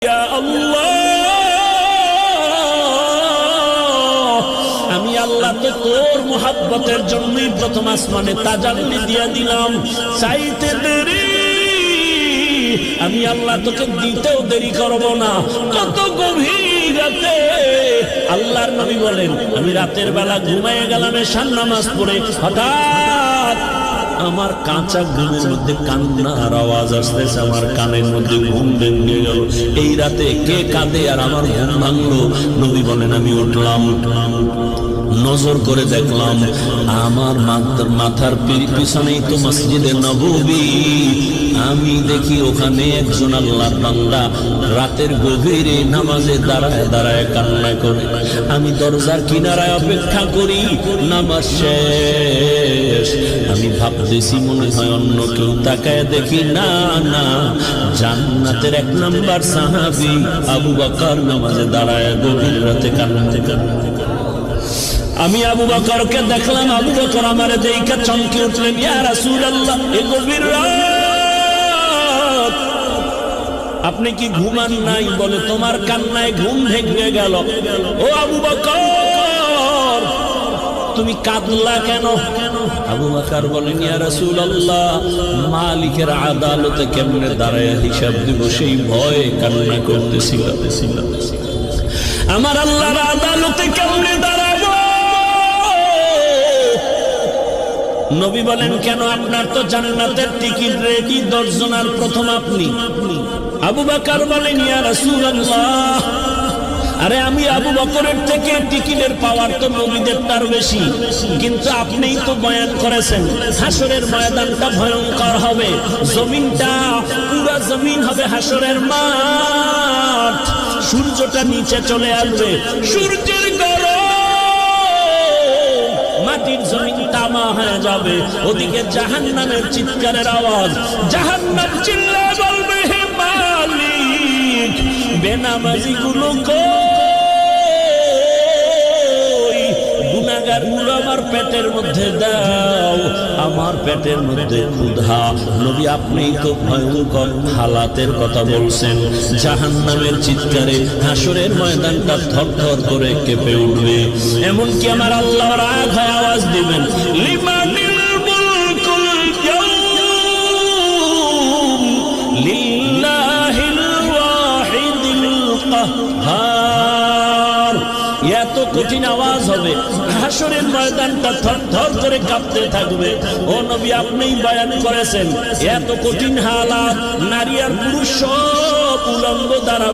ইয়া আল্লাহ, আমি আল্লাহ তো তোর মুহাব্বতের জন্যই প্রথম আসমানে তাজাল্লি দিয়ে দিলাম, চাইতে দেরি আমি আল্লাহ তোকে দিতেও দেরি করব না। কত গভীর রাতে আল্লাহর নবী বলেন, আমি রাতের বেলা ঘুমিয়ে গেলাম এশার নামাজ পড়ে, হঠাৎ আমার কাঁচা ঘুমের মধ্যে কান্নার আওয়াজ আসতেছে, আমার কানের মধ্যে ঘুম ভেঙে গেল। এই রাতে কে কাঁদে আর আমার ঘুম ভাঙলো? নবী বলেন, আমি উঠলাম, নজর করে দেখলাম আমার মাথার পিছনেই তো মসজিদে নববী। আমি দেখি ওখানে একজন আল্লাহর বান্দা রাতের গভীরে নামাজে দাঁড়ায় দাঁড়ায় কান্না করে। আমি দরজার কিনারায় অপেক্ষা করি, নামাজ শেষ। আমি ভাবতেছি মনে হয় অন্য কেউ, তাকায় দেখি না না, জান্নাতের 1 নাম্বার সাহাবী আবু বকর নামাজে দাঁড়ায় গভীর রাতে কান্না করে। আমি আবু বকরকে দেখলাম, আবু বকর আমারে দেখে চমকে উঠলেন, ইয়া রাসূলুল্লাহ, এই গভীর রাত আপনি কি ঘুমান নাই? বলে, তোমার কান্নায় ঘুম ভেঙে গেল। ও আবু বকর, তুমি কাঁদলা কেন? আবু বকর বলেন, ইয়া রাসূলুল্লাহ, মালিকের আদালতে কেমনে দাঁড়ায় হিসাব দিব সেই ভয়ে কান্না করতেছিলাম। আমার আল্লাহর আদালতে কেমনে দাঁড়াবো? নবী বলেন, কেন? আপনার তো জান্নাতের টিকিট রেডি, 10 জনের প্রথম আপনি। আবু বকর বলেন, ইয়া রাসূলুল্লাহ, আরে আমি আবু বকরের থেকে টিকিটের পাওয়ার তো নবীদের তার বেশি, কিন্তু আপনিই তো বয়ান করেছেন হাসরের ময়দানটা ভয়ঙ্কর হবে, জমিনটা পুরো জমিন হবে হাসরের মাঠ, সূর্যটা নিচে চলে আসবে, সূর্যের গরম মাটির জমিন তামা হয়ে যাবে। ওদিকে জাহান্নামের চিৎকারের আওয়াজ, জাহান্নাম চিল্লায় বলবে, হে মালিক, বেনামাজি গুলো কই, গুনাহগার গুলো আমার পেটের মধ্যে দাও, আমার পেটের মধ্যে ক্ষুধা। নবী, আপনিই তো ভয়ঙ্কর হালাতের কথা বলছেন, জাহান্নামের চিৎকারে হাসরের ময়দানটা থরথর করে কেঁপে উঠবে। এমনকি আমার আল্লাহ রাগ হয়ে আওয়াজ দিবেন, লিমানিল মুলকুল ইয়াউম লিল্লাহিল ওয়াহিদিল কাহ্হার। এত কঠিন আওয়াজ হবে, হাসরের ময়দানটা থরথর করে কাঁপতে থাকবে। ও নবী, আপনিই বয়ান করেছেন এত কঠিন হালাত, নারী আর পুরুষ সব উলঙ্গ দ্বারা